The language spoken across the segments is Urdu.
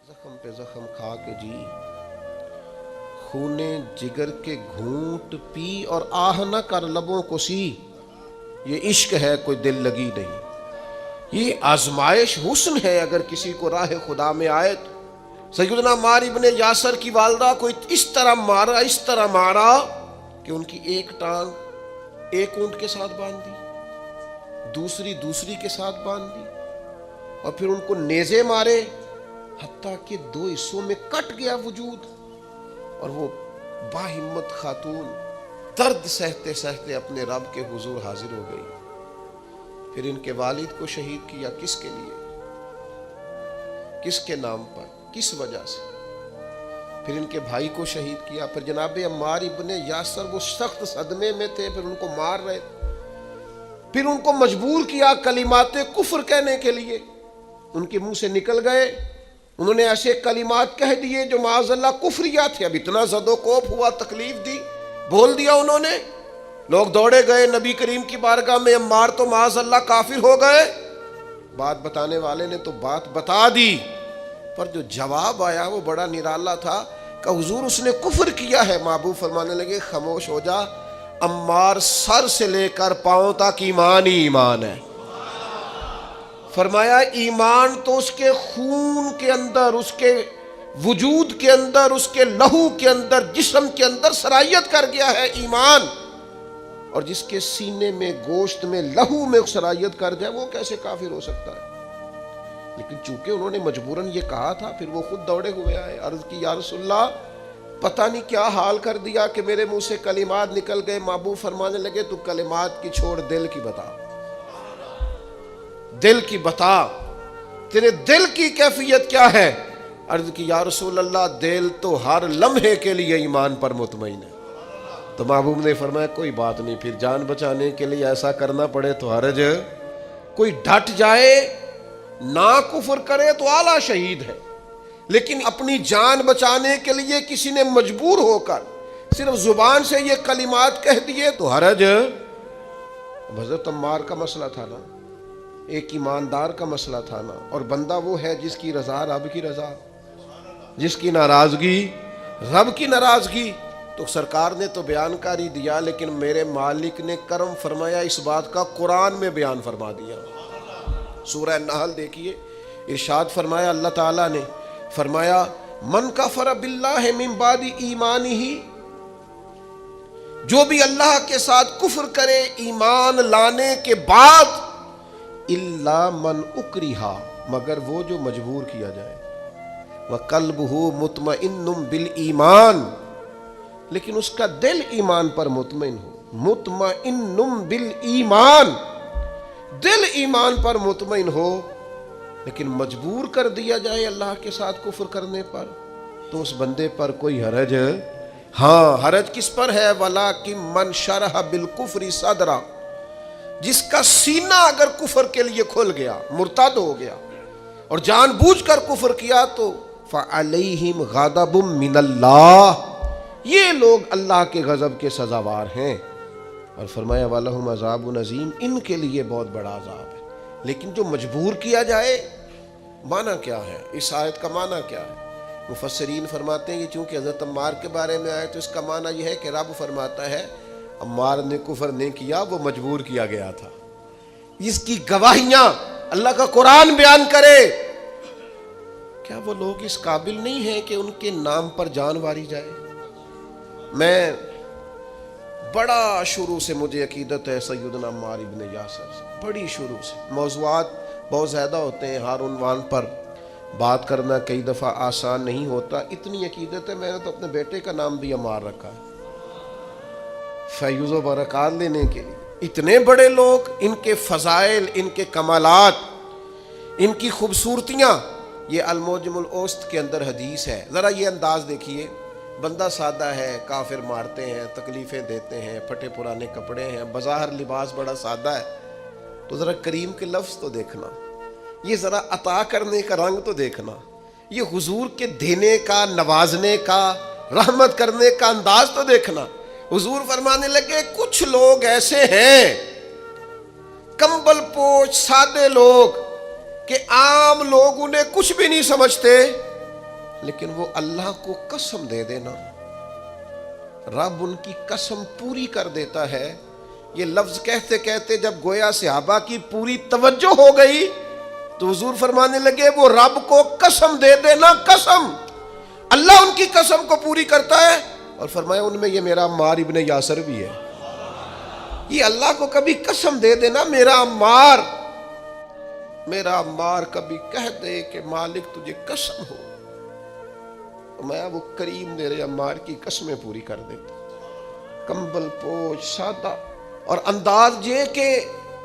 زخم پہ زخم کھا کے جی، خونے جگر کے گھونٹ پی اور آہ نہ کر لبوں کو سی، یہ عشق ہے کوئی دل لگی نہیں، یہ آزمائش حسن ہے اگر کسی کو راہ خدا میں آئے تو۔ سیدنا عمار ابن یاسر کی والدہ کو اس طرح مارا کہ ان کی ایک ٹانگ ایک اونٹ کے ساتھ باندھ دی، دوسری کے ساتھ باندھ دی، اور پھر ان کو نیزے مارے حتیٰ کہ 2 حصوں میں کٹ گیا وجود، اور وہ باہمت خاتون درد سہتے سہتے اپنے رب کے حضور حاضر ہو گئی۔ پھر ان کے والد کو شہید کیا، کس کے لیے، کس کے نام پر، کس وجہ سے؟ پھر ان کے بھائی کو شہید کیا۔ پھر جناب عمار ابن یاسر وہ سخت صدمے میں تھے، پھر ان کو مار رہے تھے، پھر ان کو مجبور کیا کلمات کفر کہنے کے لیے، ان کے منہ سے نکل گئے، انہوں نے ایسے کلمات کہہ دیے جو معاذ اللہ کفریہ تھے۔ اب اتنا زد و کوف ہوا، تکلیف دی، بول دیا انہوں نے، لوگ دوڑے گئے نبی کریم کی بارگاہ میں، عمار تو معاذ اللہ کافر ہو گئے۔ بات بتانے والے نے تو بات بتا دی، پر جو جواب آیا وہ بڑا نرالا تھا کہ حضور اس نے کفر کیا ہے۔ محبوب فرمانے لگے خاموش ہو جا، عمار سر سے لے کر پاؤں تک ایمان ہی ایمان ہے۔ فرمایا ایمان تو اس کے خون کے اندر، اس کے وجود کے اندر، اس کے لہو کے اندر، جسم کے اندر سرایت کر گیا ہے ایمان، اور جس کے سینے میں، گوشت میں، لہو میں سرایت کر جائے وہ کیسے کافر ہو سکتا ہے؟ لیکن چونکہ انہوں نے مجبوراً یہ کہا تھا، پھر وہ خود دوڑے ہوئے آئے، عرض کی یا رسول اللہ پتہ نہیں کیا حال کر دیا کہ میرے منہ سے کلمات نکل گئے۔ محبوب فرمانے لگے تو کلمات کی چھوڑ، دل کی بتا، دل کی بتا، تیرے دل کی کیفیت کیا ہے؟ عرض کی یا رسول اللہ دل تو ہر لمحے کے لیے ایمان پر مطمئن ہے۔ تو محبوب نے فرمایا کوئی بات نہیں، پھر جان بچانے کے لیے ایسا کرنا پڑے تو حرج، کوئی ڈٹ جائے نہ کفر کرے تو اعلیٰ شہید ہے، لیکن اپنی جان بچانے کے لیے کسی نے مجبور ہو کر صرف زبان سے یہ کلمات کہہ دیے تو حرج۔ حضرت عمار کا مسئلہ تھا نا، ایک ایماندار کا مسئلہ تھا نا، اور بندہ وہ ہے جس کی رضا رب کی رضا، جس کی ناراضگی رب کی ناراضگی۔ تو سرکار نے تو بیان کاری دیا، لیکن میرے مالک نے کرم فرمایا اس بات کا قرآن میں بیان فرما دیا۔ سورہ نحل دیکھیے، ارشاد فرمایا اللہ تعالیٰ نے، فرمایا من کفر باللہ من بعد ایمانہ، جو بھی اللہ کے ساتھ کفر کرے ایمان لانے کے بعد، الا من اکرہا، مگر وہ جو مجبور کیا جائے، وقلبہ مطمئن بالایمان، لیکن اس کا دل ایمان پر مطمئن ہو، مطمئن بالایمان، دل ایمان پر مطمئن ہو، لیکن مجبور کر دیا جائے اللہ کے ساتھ کفر کرنے پر، تو اس بندے پر کوئی حرج، ہاں حرج کس پر ہے؟ وَلَٰكِن مَّن شَرَحَ بِالْكُفْرِ صَدْرًا، جس کا سینہ اگر کفر کے لیے کھل گیا، مرتد ہو گیا اور جان بوجھ کر کفر کیا، تو فَعَلَيْهِمْ غَضَبٌ مِّنَ اللَّهِ، یہ لوگ اللہ کے غضب کے سزاوار ہیں۔ اور فرمایا وَلَهُمْ عَذَابٌ عَظِيمٌ، ان کے لیے بہت بڑا عذاب ہے۔ لیکن جو مجبور کیا جائے، معنی کیا ہے اس آیت کا؟ معنی کیا ہے؟ مفسرین فرماتے ہیں کہ چونکہ حضرت عمار کے بارے میں آئے تو اس کا معنی یہ ہے کہ رب فرماتا ہے عمار نے کفر نہیں کیا، وہ مجبور کیا گیا تھا۔ اس کی گواہیاں اللہ کا قرآن بیان کرے۔ کیا وہ لوگ اس قابل نہیں ہیں کہ ان کے نام پر جان واری جائے؟ میں بڑا شروع سے مجھے عقیدت ہے سیدنا عمار ابن یاسر سے، بڑی شروع سے۔ موضوعات بہت زیادہ ہوتے ہیں، ہر عنوان پر بات کرنا کئی دفعہ آسان نہیں ہوتا۔ اتنی عقیدت ہے، میں نے تو اپنے بیٹے کا نام بھی عمار رکھا ہے فیض و برکات لینے کے لیے۔ اتنے بڑے لوگ، ان کے فضائل، ان کے کمالات، ان کی خوبصورتیاں، یہ المعجم الاوسط کے اندر حدیث ہے۔ ذرا یہ انداز دیکھیے، بندہ سادہ ہے، کافر مارتے ہیں، تکلیفیں دیتے ہیں، پھٹے پرانے کپڑے ہیں، بظاہر لباس بڑا سادہ ہے، تو ذرا کریم کے لفظ تو دیکھنا، یہ ذرا عطا کرنے کا رنگ تو دیکھنا، یہ حضور کے دینے کا، نوازنے کا، رحمت کرنے کا انداز تو دیکھنا۔ حضور فرمانے لگے کچھ لوگ ایسے ہیں کمبل پوش سادے لوگ کہ عام لوگ انہیں کچھ بھی نہیں سمجھتے، لیکن وہ اللہ کو قسم دے دینا، رب ان کی قسم پوری کر دیتا ہے۔ یہ لفظ کہتے کہتے جب گویا صحابہ کی پوری توجہ ہو گئی تو حضور فرمانے لگے وہ رب کو قسم دے دینا، قسم اللہ ان کی قسم کو پوری کرتا ہے۔ اور فرمایا ان میں یہ میرا عمار ابن یاسر بھی ہے۔ یہ اللہ کو کبھی قسم دے دینا، میرا عمار کبھی کہہ دے کہ مالک تجھے قسم ہو، میں وہ کریم میرے عمار کی قسمیں پوری کر دیتا۔ کمبل پوش سادہ اور انداز یہ کہ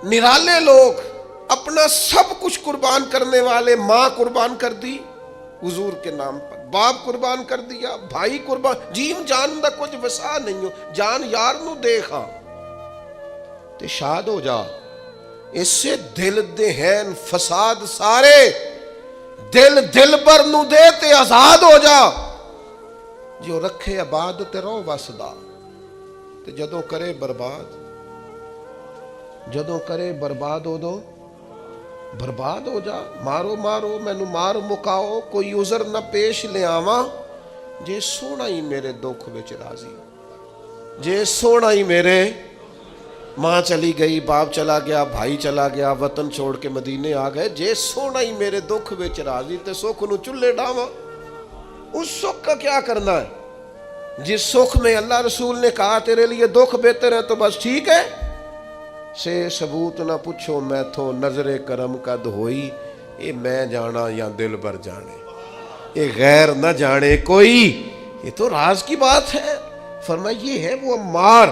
نرالے لوگ، اپنا سب کچھ قربان کرنے والے، ماں قربان کر دی حضور کے نام پر، باپ قربان کر دیا، بھائی قربان، جیم جان دا کچھ وسا نہیں ہو، جان یار نو دیکھا تے شاد ہو جا، اس سے دل دہن فساد سارے، دل بر نو دے تے آزاد ہو جا، جو رکھے آباد تے رو وسدا، تے جدوں کرے برباد ہو دو برباد ہو جا۔ مارو مینو مار مکاؤ، کوئی عذر نہ پیش لے آواں، جے سونا ہی میرے دکھ وچ راضی، جے سونا ہی میرے، ماں چلی گئی، باپ چلا گیا، بھائی چلا گیا، وطن چھوڑ کے مدینے آ گئے، جے سونا ہی میرے دکھ وچ راضی تے سکھ نو چلے ڈاواں۔ اس سکھ کا کیا کرنا ہے؟ جس سکھ میں اللہ رسول نے کہا تیرے لیے دکھ بہتر ہے تو بس ٹھیک ہے، سے ثبوت نہ پوچھو میں تھو نظر کرم قد ہوئی، اے میں جانا یا دل بر جانے، اے غیر نہ جانے کوئی، یہ تو راز کی بات ہے۔ فرمایا یہ ہے وہ عمار،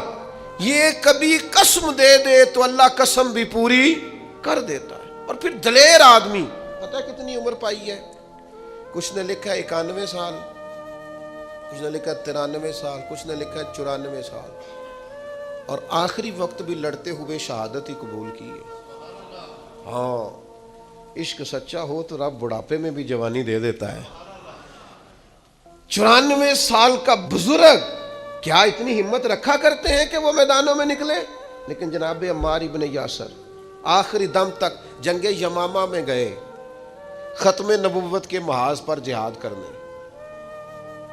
یہ کبھی قسم دے دے تو اللہ قسم بھی پوری کر دیتا ہے۔ اور پھر دلیر آدمی، پتہ کتنی عمر پائی ہے؟ کچھ نے لکھا 91 سال، کچھ نے لکھا 93 سال، کچھ نے لکھا 94 سال، اور آخری وقت بھی لڑتے ہوئے شہادت ہی قبول کی ہے۔ ہاں، عشق سچا ہو تو رب بڑھاپے میں بھی جوانی دے دیتا ہے۔ 94 سال کا بزرگ کیا اتنی ہمت رکھا کرتے ہیں کہ وہ میدانوں میں نکلے؟ لیکن جناب عمار ابن یاسر آخری دم تک جنگ یمامہ میں گئے، ختم نبوت کے محاذ پر جہاد کرنے۔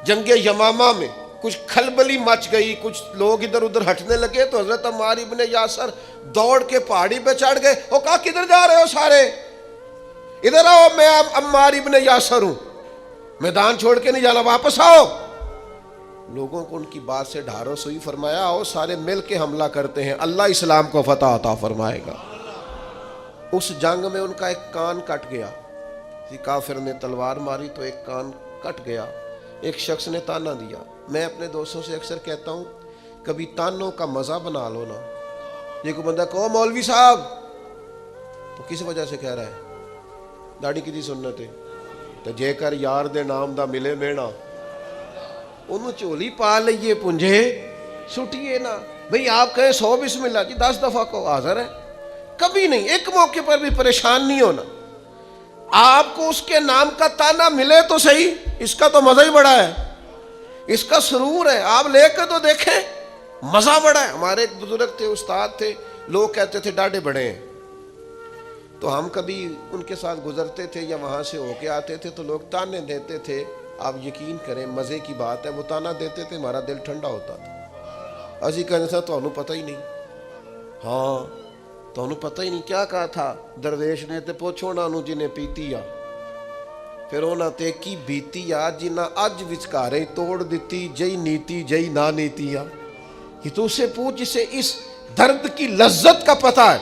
جنگ یمامہ میں کچھ کھلبلی مچ گئی، کچھ لوگ ادھر ادھر ہٹنے لگے تو حضرت عمار ابن یاسر دوڑ کے پہاڑی پہ چڑھ گئے۔ وہ کہا کدھر جا رہے ہو سارے؟ ادھر آؤ، میں عمار ابن یاسر ہوں، میدان چھوڑ کے نہیں جانا، واپس آؤ۔ لوگوں کو ان کی بات سے ڈھارس ہوئی، فرمایا آؤ سارے مل کے حملہ کرتے ہیں، اللہ اسلام کو فتح عطا فرمائے گا۔ اس جنگ میں ان کا ایک کان کٹ گیا، کافر نے تلوار ماری تو ایک کان کٹ گیا، ایک شخص نے تانا دیا۔ میں اپنے دوستوں سے اکثر کہتا ہوں کبھی تانوں کا مزہ بنا لو نا۔ یہ کوئی بندہ کہو مولوی صاحب تو کس وجہ سے کہہ رہا ہے؟ داڑھی کی سنت ہے تو جے کر یار دے نام دا ملے مینا، انہوں چولی پا لئیے پنجے سٹیے نا۔ بھئی آپ کہیں 100 بسم اللہ جی 10 دفعہ کو حاضر ہے، کبھی نہیں، ایک موقع پر بھی پریشان نہیں ہونا۔ آپ کو اس کے نام کا تانا ملے تو صحیح، اس کا تو مزہ ہی بڑا ہے، اس کا سرور ہے، آپ لے کے تو دیکھیں، مزہ بڑا ہے۔ ہمارے ایک بزرگ تھے، استاد تھے، لوگ کہتے تھے ڈاڈے بڑے ہیں، تو ہم کبھی ان کے ساتھ گزرتے تھے یا وہاں سے ہو کے آتے تھے تو لوگ تانے دیتے تھے، آپ یقین کریں مزے کی بات ہے، وہ تانا دیتے تھے ہمارا دل ٹھنڈا ہوتا تھا۔ اسی کہنے تھا تو انہوں پتہ ہی نہیں، ہاں تو انہوں پتہ ہی نہیں کیا کہا تھا درویش نے، تے پوچھو نا انہوں جنہیں پیتی آ، پھر انہوں تے کی بیتی آ جنہ اج وچکارے توڑ دیتی، جئی نیتی جئی نا نیتی آ۔ یہ تو اسے پوچھ جسے اس درد کی لذت کا پتہ ہے،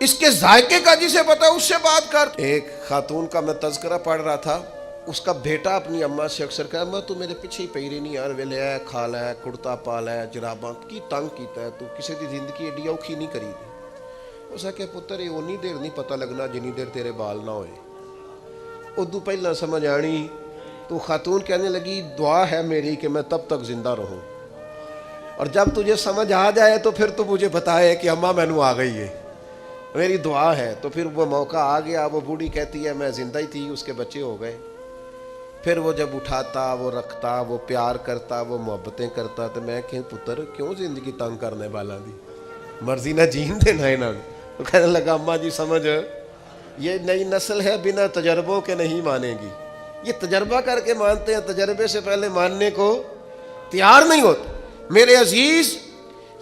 اس کے ذائقے کا جسے پتہ ہے، اس سے بات کر۔ ایک خاتون کا میں تذکرہ پڑھ رہا تھا، اس کا بیٹا اپنی اماں سے اکثر کہا میں تو میرے پیچھے ہی پئی رہی نہیں یار، ویلے ہے کھا لے کڑتا پا لے جراباں کی تنگ کیتا ہے، تو کسی دی زندگی ایڈی اوکھی نہیں کری دی۔ اس کہ پتر یہ اونی دیر نہیں پتہ لگنا جنی دیر تیرے بال نہ ہوئے۔ ادو پہلا سمجھ آنی تو خاتون کہنے لگی دعا ہے میری کہ میں تب تک زندہ رہوں، اور جب تجھے سمجھ آ جائے تو پھر تو مجھے بتائے کہ اماں میں نو آ گئی ہے، میری دعا ہے۔ تو پھر وہ موقع آ گیا، وہ بوڑھی کہتی ہے میں زندہ ہی تھی، اس کے بچے ہو گئے۔ پھر وہ جب اٹھاتا، وہ رکھتا، وہ پیار کرتا، وہ محبتیں کرتا، تو میں کہ پتر کیوں زندگی تنگ کرنے والا دی، مرضی نہ جین دینا ہے نا۔ تو کہنے لگا اماں جی سمجھ، یہ نئی نسل ہے بنا تجربوں کے نہیں مانے گی، یہ تجربہ کر کے مانتے ہیں، تجربے سے پہلے ماننے کو تیار نہیں ہوتے۔ میرے عزیز،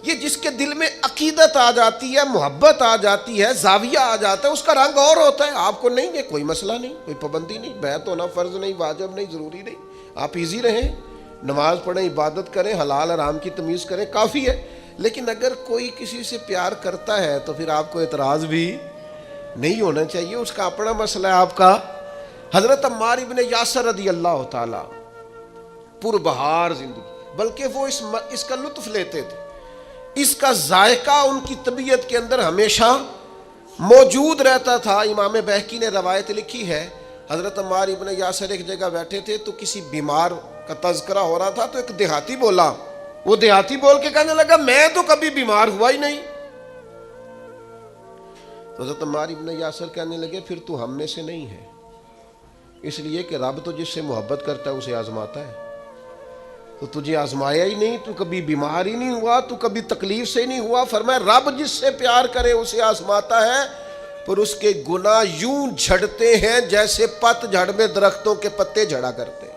یہ جس کے دل میں عقیدت آ جاتی ہے، محبت آ جاتی ہے، زاویہ آ جاتا ہے، اس کا رنگ اور ہوتا ہے۔ آپ کو نہیں ہے، کوئی مسئلہ نہیں، کوئی پابندی نہیں، بیعت ہونا فرض نہیں، واجب نہیں، ضروری نہیں، آپ ایزی رہیں، نماز پڑھیں، عبادت کریں، حلال حرام کی تمیز کریں، کافی ہے۔ لیکن اگر کوئی کسی سے پیار کرتا ہے تو پھر آپ کو اعتراض بھی نہیں ہونا چاہیے، اس کا اپنا مسئلہ ہے، آپ کا۔ حضرت عمار ابن یاسر رضی اللہ تعالی پربہار زندگی، بلکہ وہ اس کا لطف لیتے تھے، اس کا ذائقہ ان کی طبیعت کے اندر ہمیشہ موجود رہتا تھا۔ امام بہقی نے روایت لکھی ہے، حضرت عمار ابن یاسر ایک جگہ بیٹھے تھے تو کسی بیمار کا تذکرہ ہو رہا تھا، تو ایک دیہاتی بولا، وہ دیہاتی بول کے کہنے لگا میں تو کبھی بیمار ہوا ہی نہیں۔ تو حضرت عمار ابن یاسر کہنے لگے پھر تو ہم میں سے نہیں ہے، اس لیے کہ رب تو جس سے محبت کرتا ہے اسے آزماتا ہے، تو تجھے آزمایا ہی نہیں، تو کبھی بیمار ہی نہیں ہوا، تو کبھی تکلیف سے ہی نہیں ہوا۔ فرمایا رب جس سے پیار کرے اسے آزماتا ہے، پر اس کے گناہ یوں جھڑتے ہیں جیسے پت جھڑ میں درختوں کے پتے جھڑا کرتے ہیں۔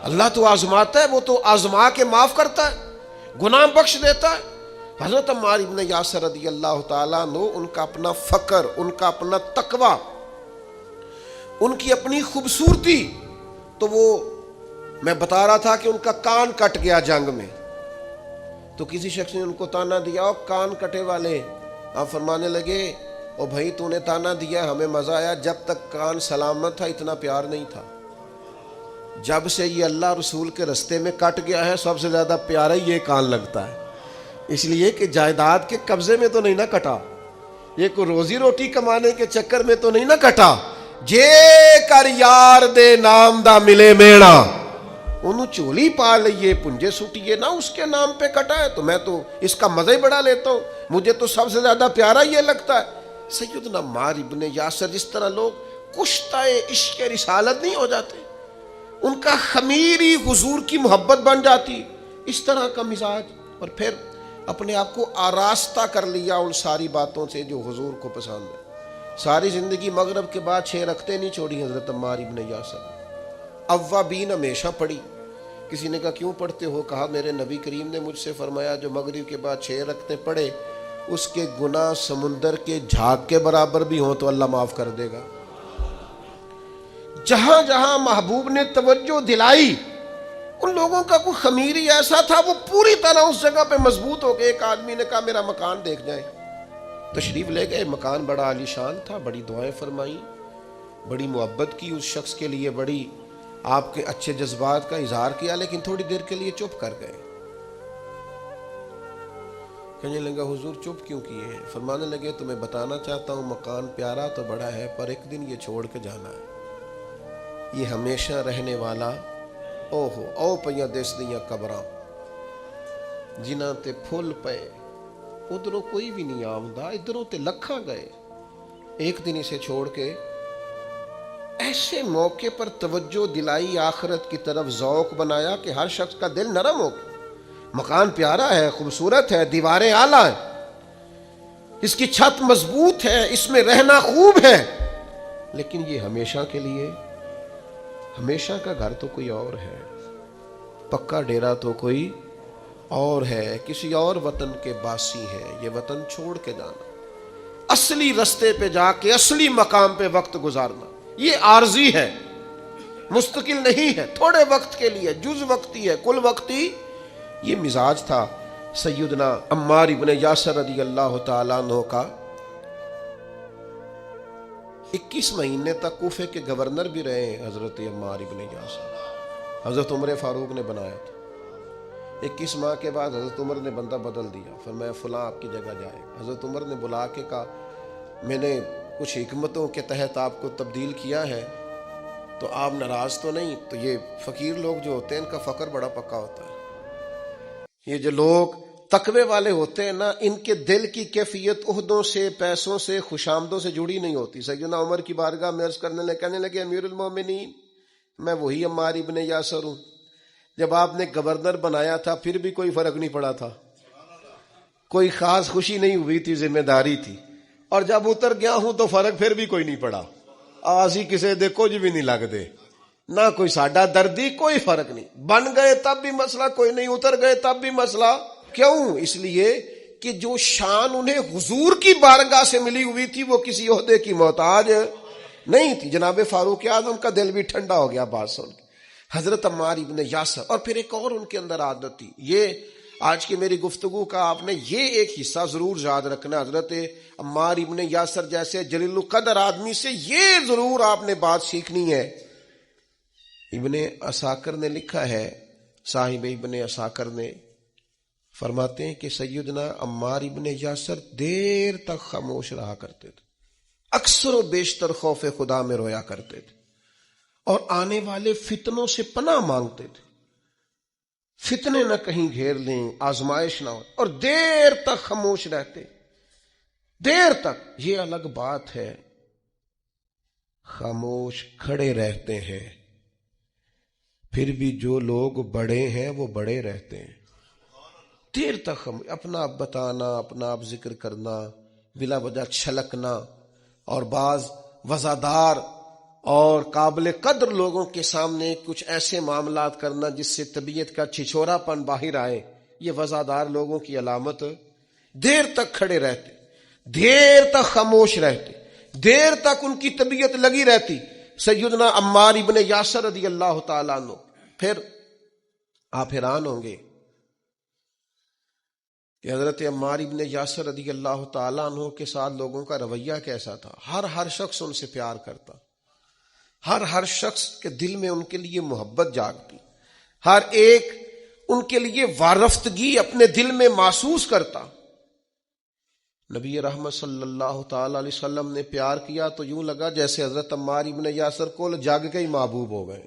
اللہ تو آزماتا ہے، وہ تو آزما کے معاف کرتا ہے، گناہ بخش دیتا ہے۔ حضرت عمار ابن یاسر رضی اللہ تعالیٰ عنہ، ان کا اپنا فقر، ان کا اپنا تقوی، ان کی اپنی خوبصورتی، تو وہ میں بتا رہا تھا کہ ان کا کان کٹ گیا جنگ میں، تو کسی شخص نے ان کو تانا دیا، او کان کٹے والے، آپ فرمانے لگے او بھائی تو نے تانا دیا، ہمیں مزہ آیا، جب تک کان سلامت تھا اتنا پیار نہیں تھا، جب سے یہ اللہ رسول کے رستے میں کٹ گیا ہے سب سے زیادہ پیارا یہ کان لگتا ہے، اس لیے کہ جائیداد کے قبضے میں تو نہیں نہ کٹا، یہ کوئی روزی روٹی کمانے کے چکر میں تو نہیں نہ کٹا، جے کر یار دے نام دا ملے میڑا، انہوں چولی پا لئیے پنجے سٹیے نہ، اس کے نام پہ کٹا ہے، تو میں تو اس کا مزہ ہی بڑا لیتا ہوں، مجھے تو سب سے زیادہ پیارا یہ لگتا ہے۔ سیدنا عمار ابن یاسر، جس طرح لوگ کشتہ عشق رسالت نہیں ہو جاتے، ان کا خمیری حضور کی محبت بن جاتی، اس طرح کا مزاج، اور پھر اپنے آپ کو آراستہ کر لیا ان ساری باتوں سے جو حضور کو پسند ہے۔ ساری زندگی مغرب کے بعد 6 رکعتیں نہیں چھوڑی حضرت عمار ابن یاسر، اوابین ہمیشہ پڑھی۔ کسی نے کہا کیوں پڑھتے ہو؟ کہا میرے نبی کریم نے مجھ سے فرمایا جو مغرب کے بعد 6 رکعتیں پڑھے اس کے گناہ سمندر کے جھاگ کے برابر بھی ہوں تو اللہ معاف کر دے گا۔ جہاں جہاں محبوب نے توجہ دلائی، ان لوگوں کا کوئی خمیری ایسا تھا، وہ پوری طرح اس جگہ پہ مضبوط ہو گئے۔ ایک آدمی نے کہا میرا مکان دیکھ جائیں، تشریف لے گئے، مکان بڑا عالی شان تھا، بڑی دعائیں فرمائیں، بڑی محبت کی اس شخص کے لیے، بڑی آپ کے اچھے جذبات کا اظہار کیا، لیکن تھوڑی دیر کے لیے چپ کر گئے۔ کہنے لگا حضور چپ کیوں کیے ہیں؟ فرمانے لگے تمہیں بتانا چاہتا ہوں مکان پیارا تو بڑا ہے، پر ایک دن یہ چھوڑ کے جانا ہے، یہ ہمیشہ رہنے والا او پیاں دس دیاں قبراں جنہاں تے پھول پے، ادھروں کوئی بھی نہیں آمدہ، ادھروں تے لکھاں گئے، ایک دن اسے چھوڑ کے۔ ایسے موقع پر توجہ دلائی، آخرت کی طرف ذوق بنایا کہ ہر شخص کا دل نرم ہو گیا۔ مکان پیارا ہے، خوبصورت ہے، دیواریں اعلیٰ ہیں، اس کی چھت مضبوط ہے، اس میں رہنا خوب ہے، لیکن یہ ہمیشہ کے لیے، ہمیشہ کا گھر تو کوئی اور ہے، پکا ڈیرا تو کوئی اور ہے، کسی اور وطن کے باسی ہے، یہ وطن چھوڑ کے جانا، اصلی رستے پہ جا کے اصلی مقام پہ وقت گزارنا، یہ عارضی ہے، مستقل نہیں ہے، تھوڑے وقت کے لیے، جز وقتی ہے، کل وقتی۔ یہ مزاج تھا سیدنا عمار ابن یاسر رضی اللہ تعالیٰ عنہ کا۔ 21 مہینے تک کوفے کے گورنر بھی رہے ہیں حضرت عمار ابن یاسر، حضرت عمر فاروق نے بنایا تھا۔ 21 ماہ کے بعد حضرت عمر نے بندہ بدل دیا، فرمایا فلاں آپ کی جگہ جائے۔ حضرت عمر نے بلا کے کہا میں نے کچھ حکمتوں کے تحت آپ کو تبدیل کیا ہے تو آپ ناراض تو نہیں؟ تو یہ فقیر لوگ جو ہوتے ہیں ان کا فقر بڑا پکا ہوتا ہے، یہ جو لوگ تقوی والے ہوتے ہیں نا، ان کے دل کی کیفیت عہدوں سے، پیسوں سے، خوشامدوں سے جڑی نہیں ہوتی۔ سیدنا عمر کی بارگاہ میں عرض کرنے لگے، کہنے لگے امیر المومنین میں وہی عمار ابن یاسر ہوں، جب آپ نے گورنر بنایا تھا پھر بھی کوئی فرق نہیں پڑا تھا، کوئی خاص خوشی نہیں ہوئی تھی، ذمہ داری تھی، اور جب اتر گیا ہوں تو فرق پھر بھی کوئی نہیں پڑا، آسی کسے دے کچھ بھی نہیں لگ دے، نہ کوئی ساڈا دردی، کوئی فرق نہیں، بن گئے تب بھی مسئلہ کوئی نہیں، اتر گئے تب بھی مسئلہ کیوں؟ اس لیے کہ جو شان انہیں حضور کی بارگاہ سے ملی ہوئی تھی وہ کسی عہدے کی محتاج نہیں تھی۔ جناب فاروق اعظم کا دل بھی ٹھنڈا ہو گیا بات سن کے۔ حضرت عمار ابن یاسر، اور پھر ایک اور ان کے اندر عادت تھی، یہ آج کی میری گفتگو کا آپ نے یہ ایک حصہ ضرور یاد رکھنا، حضرت عمار ابن یاسر جیسے جلیل القدر آدمی سے یہ ضرور آپ نے بات سیکھنی ہے۔ ابن عساکر نے لکھا ہے، صاحب ابن عساکر نے فرماتے ہیں کہ سیدنا عمار ابن یاسر دیر تک خاموش رہا کرتے تھے، اکثر و بیشتر خوف خدا میں رویا کرتے تھے، اور آنے والے فتنوں سے پناہ مانگتے تھے، فتنے نہ کہیں گھیر لیں، آزمائش نہ ہو، اور دیر تک خاموش رہتے، دیر تک۔ یہ الگ بات ہے خاموش کھڑے رہتے ہیں، پھر بھی جو لوگ بڑے ہیں وہ بڑے رہتے ہیں، دیر تک اپنا آپ بتانا، اپنا آپ ذکر کرنا، بلا وجہ چھلکنا، اور بعض وزادار اور قابل قدر لوگوں کے سامنے کچھ ایسے معاملات کرنا جس سے طبیعت کا چھچورا پن باہر آئے، یہ وزادار لوگوں کی علامت۔ دیر تک کھڑے رہتے، دیر تک خاموش رہتے، دیر تک ان کی طبیعت لگی رہتی۔ سیدنا عمار ابن یاسر رضی اللہ تعالیٰ عنہ، پھر آپ حیران ہوں گے کہ حضرت عمار ابن یاسر رضی اللہ تعالیٰ عنہ کے ساتھ لوگوں کا رویہ کیسا تھا۔ ہر شخص ان سے پیار کرتا، ہر شخص کے دل میں ان کے لیے محبت جاگتی، ہر ایک ان کے لیے وارفتگی اپنے دل میں محسوس کرتا۔ نبی رحمت صلی اللہ تعالی علیہ وسلم نے پیار کیا تو یوں لگا جیسے حضرت عمار ابن یاسر کو جاگ کے ہی محبوب ہو گئے،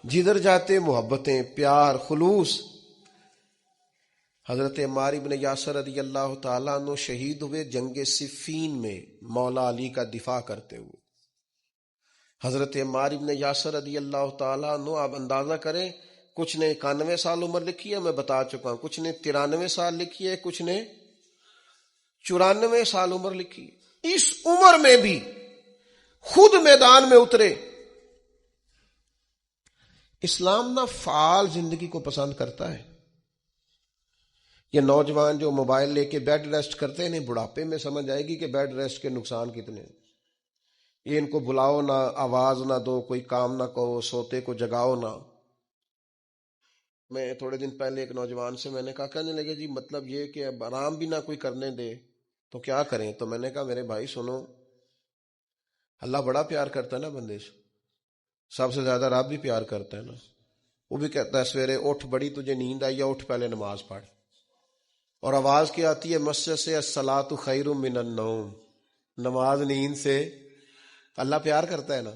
جدھر جاتے محبتیں، پیار، خلوص۔ حضرت عمار ابن یاسر رضی اللہ تعالیٰ عنہ شہید ہوئے جنگ صفین میں مولا علی کا دفاع کرتے ہوئے۔ حضرت عمار ابن یاسر رضی اللہ تعالیٰ عنہ، آپ اندازہ کریں، کچھ نے 91 سال عمر لکھی ہے، میں بتا چکا ہوں، کچھ نے 93 سال لکھی ہے، کچھ نے 94 سال عمر لکھی ہے۔ اس عمر میں بھی خود میدان میں اترے۔ اسلام نہ فعال زندگی کو پسند کرتا ہے۔ یہ نوجوان جو موبائل لے کے بیڈ ریسٹ کرتے ہیں، بڑھاپے میں سمجھ آئے گی کہ بیڈ ریسٹ کے نقصان کتنے ہیں۔ یہ ان کو بلاؤ نہ، آواز نہ دو، کوئی کام نہ کہو، سوتے کو جگاؤ نہ۔ میں تھوڑے دن پہلے ایک نوجوان سے میں نے کہا، کہنے لگے جی مطلب یہ کہ اب آرام بھی نہ کوئی کرنے دے تو کیا کریں؟ تو میں نے کہا میرے بھائی سنو، اللہ بڑا پیار کرتا ہے نا بندے سے، سب سے زیادہ رب بھی پیار کرتا ہے نا۔ وہ بھی کہتا ہے سویرے اٹھ، بڑی تجھے نیند آئی ہے، اٹھ پہلے نماز پڑھ۔ اور آواز کیا آتی ہے مسجد سے؟ الصلاۃ خیر من النوم، نماز نیند سے۔ اللہ پیار کرتا ہے نا،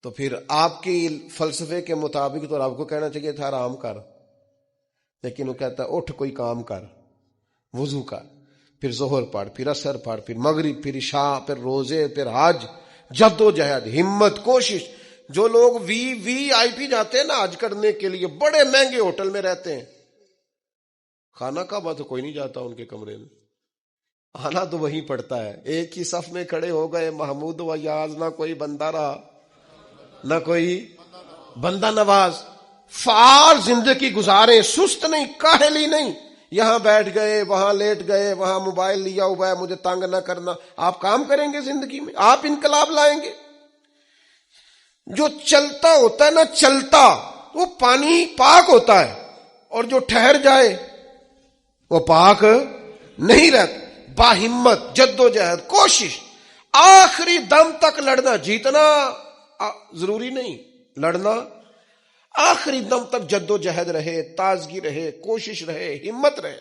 تو پھر آپ کی فلسفے کے مطابق تو آپ کو کہنا چاہیے تھا آرام کر، لیکن وہ کہتا ہے اٹھ کوئی کام کر، وضو کر، پھر ظہر پڑھ، پھر عصر پڑھ، پھر مغرب، پھر عشاء، پھر روزے، پھر حج، جد و جہد، ہمت، کوشش۔ جو لوگ وی آئی پی جاتے ہیں نا حج کرنے کے لیے، بڑے مہنگے ہوٹل میں رہتے ہیں، خانہ کعبہ تو کوئی نہیں جاتا ان کے کمرے میں، آنا تو وہیں پڑتا ہے۔ ایک ہی صف میں کھڑے ہو گئے، محمود و یاز، نہ کوئی بندہ رہا نہ کوئی بندہ نواز۔ فعال زندگی گزارے، سست نہیں، کاہلی نہیں، یہاں بیٹھ گئے، وہاں لیٹ گئے، وہاں موبائل لیا ہوا ہے، مجھے تنگ نہ کرنا۔ آپ کام کریں گے زندگی میں، آپ انقلاب لائیں گے۔ جو چلتا ہوتا ہے نا، چلتا، وہ پانی پاک ہوتا ہے، اور جو ٹھہر جائے وہ پاک نہیں رہتا۔ باہمت، جد و جہد، کوشش، آخری دم تک لڑنا۔ جیتنا ضروری نہیں، لڑنا آخری دم تک جد و جہد رہے، تازگی رہے، کوشش رہے، ہمت رہے۔